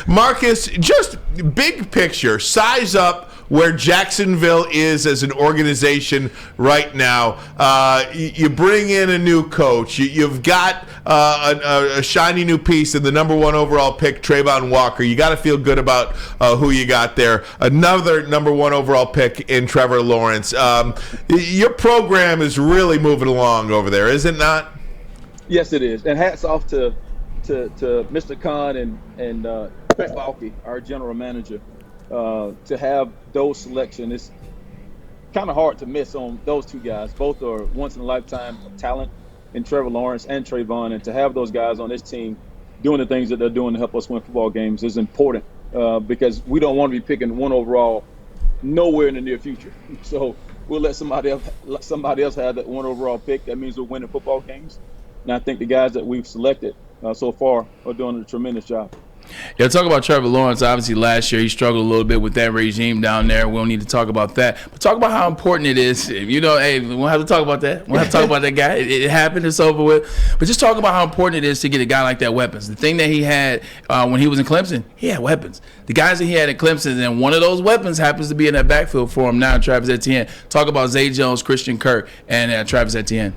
Marcus, just big picture, size up where Jacksonville is as an organization right now. You bring in a new coach. You've got a shiny new piece in the number 1 overall pick, Trayvon Walker. You got to feel good about who you got there. Another number 1 overall pick in Trevor Lawrence. Your program is really moving along over there, is it not? Yes, it is. And hats off to Mr. Khan and Trent Baalke, our general manager. To have those selections, it's kind of hard to miss on those two guys. Both are once-in-a-lifetime talent in Trevor Lawrence and Trayvon, and to have those guys on this team doing the things that they're doing to help us win football games is important because we don't want to be picking 1 overall nowhere in the near future. So we'll let somebody else have that 1 overall pick. That means we're winning football games. And I think the guys that we've selected so far are doing a tremendous job. Yeah, talk about Trevor Lawrence. Obviously, last year he struggled a little bit with that regime down there. We don't need to talk about that. But talk about how important it is. You know, hey, we won't have to talk about that. We won't have to talk about that guy. It happened. It's over with. But just talk about how important it is to get a guy like that weapons. The thing that he had when he was in Clemson, he had weapons. The guys that he had in Clemson, and one of those weapons happens to be in that backfield for him now, Travis Etienne. Talk about Zay Jones, Christian Kirk, and Travis Etienne.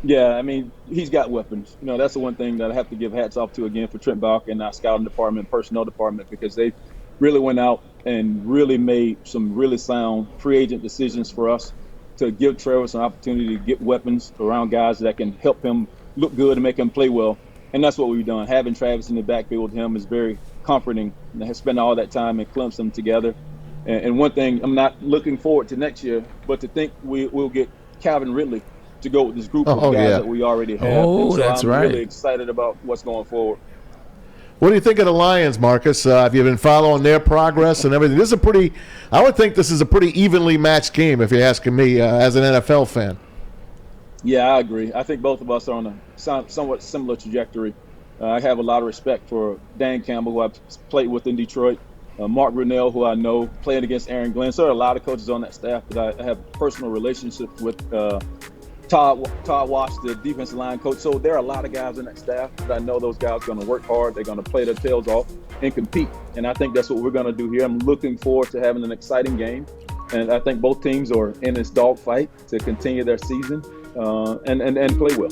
Yeah, I mean, he's got weapons. You know, that's the one thing that I have to give hats off to again for Trent Baalke and our scouting department, personnel department, because they really went out and really made some really sound free agent decisions for us to give Travis an opportunity to get weapons around guys that can help him look good and make him play well. And that's what we've done. Having Travis in the backfield with him is very comforting. And spend all that time in Clemson together. And one thing, I'm not looking forward to next year, but to think we'll get Calvin Ridley to go with this group of guys that we already have. Oh, so that's I'm right. really excited about what's going forward. What do you think of the Lions, Marcus? Have you been following their progress and everything? I would think this is a pretty evenly matched game, if you're asking me, as an NFL fan. Yeah, I agree. I think both of us are on a somewhat similar trajectory. I have a lot of respect for Dan Campbell, who I've played with in Detroit, Mark Brunell, who I know, playing against Aaron Glenn. So there are a lot of coaches on that staff that I have personal relationships with. Todd Wash, the defensive line coach. So there are a lot of guys in that staff that I know those guys are going to work hard. They're going to play their tails off and compete. And I think that's what we're going to do here. I'm looking forward to having an exciting game. And I think both teams are in this dogfight to continue their season and play well.